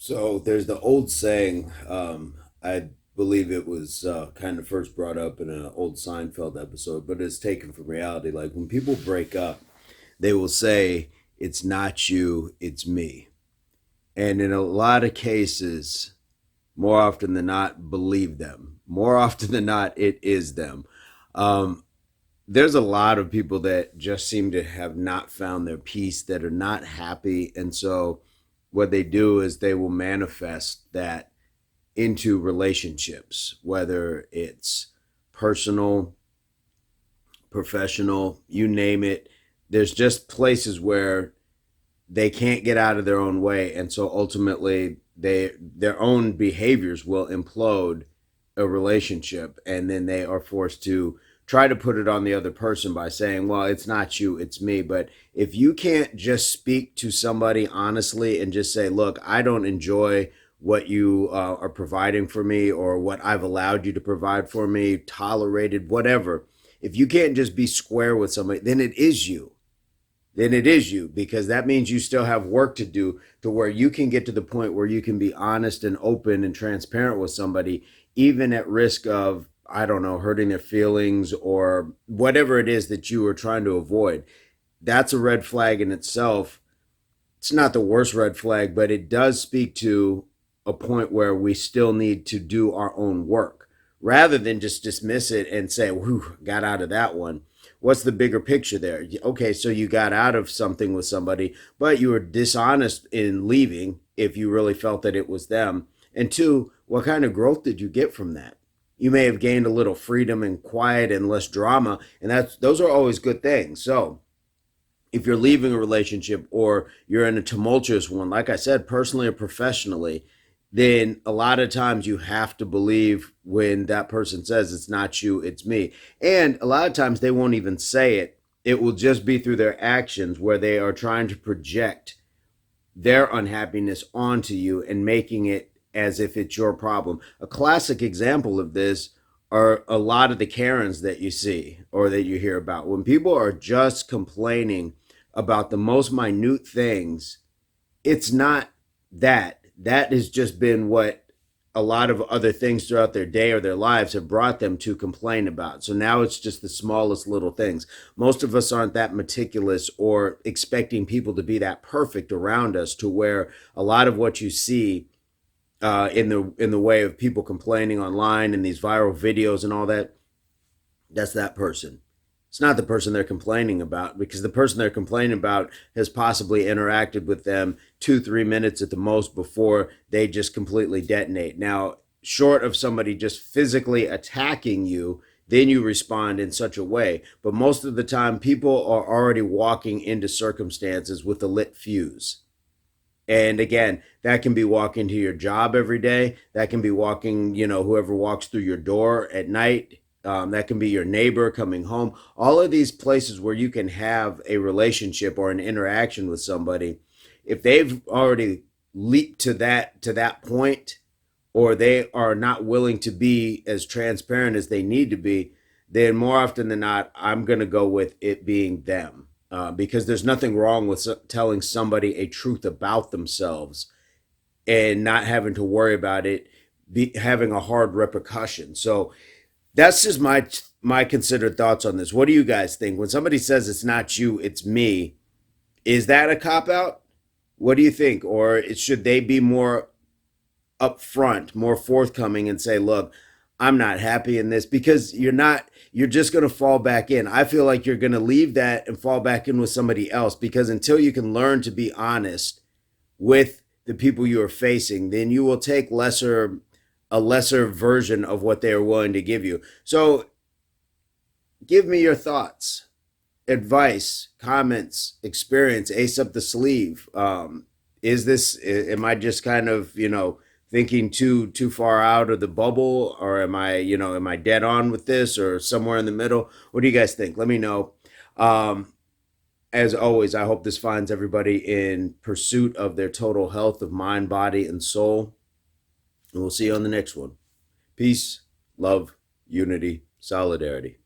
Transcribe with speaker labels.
Speaker 1: So there's the old saying, I believe it was kind of first brought up in an old Seinfeld episode, but it's taken from reality. Like when people break up, they will say, "It's not you, it's me." And in a lot of cases, more often than not, believe them. More often than not, it is them. Um, there's a lot of people that just seem to have not found their peace, that are not happy. And so what they do is they will manifest that into relationships, whether it's personal, professional, you name it. There's just places where they can't get out of their own way, and so ultimately their own behaviors will implode a relationship, and then they are forced to try to put it on the other person by saying, well, it's not you, it's me. But if you can't just speak to somebody honestly and just say, look, I don't enjoy what you are providing for me, or what I've allowed you to provide for me, tolerated, whatever. If you can't just be square with somebody, then it is you, because that means you still have work to do to where you can get to the point where you can be honest and open and transparent with somebody, even at risk of, I don't know, hurting their feelings or whatever it is that you are trying to avoid. That's a red flag in itself. It's not the worst red flag, but it does speak to a point where we still need to do our own work rather than just dismiss it and say, whew, got out of that one. What's the bigger picture there? Okay, so you got out of something with somebody, but you were dishonest in leaving if you really felt that it was them. And two, what kind of growth did you get from that? You may have gained a little freedom and quiet and less drama, and those are always good things. So if you're leaving a relationship or you're in a tumultuous one, like I said, personally or professionally, then a lot of times you have to believe when that person says it's not you, it's me. And a lot of times they won't even say it. It will just be through their actions where they are trying to project their unhappiness onto you and making it as if it's your problem. A classic example of this are a lot of the Karens that you see or that you hear about. When people are just complaining about the most minute things, it's not that. That has just been what a lot of other things throughout their day or their lives have brought them to complain about. So now it's just the smallest little things. Most of us aren't that meticulous or expecting people to be that perfect around us, to where a lot of what you see in the way of people complaining online and these viral videos and all that, that's that person. It's not the person they're complaining about, because the person they're complaining about has possibly interacted with them 2-3 minutes at the most before they just completely detonate. Now, short of somebody just physically attacking you, then you respond in such a way. But most of the time, people are already walking into circumstances with a lit fuse. And again, that can be walking to your job every day. That can be walking, whoever walks through your door at night. That can be your neighbor coming home. All of these places where you can have a relationship or an interaction with somebody, if they've already leaped to that point, or they are not willing to be as transparent as they need to be, then more often than not, I'm going to go with it being them. Because there's nothing wrong with telling somebody a truth about themselves and not having to worry about it having a hard repercussion. So that's just my considered thoughts on this. What do you guys think? When somebody says it's not you, it's me, is that a cop out? What do you think? Or should they be more upfront, more forthcoming, and say, look, I'm not happy in this? Because you're just going to fall back in. I feel like you're going to leave that and fall back in with somebody else, because until you can learn to be honest with the people you are facing, then you will take a lesser version of what they are willing to give you. So give me your thoughts, advice, comments, experience, ace up the sleeve. Am I just kind of, thinking too far out of the bubble, or am I dead on with this, or somewhere in the middle? What do you guys think? Let me know. Um, as always, I hope this finds everybody in pursuit of their total health of mind, body, and soul. And we'll see you on the next one. Peace, love, unity, solidarity.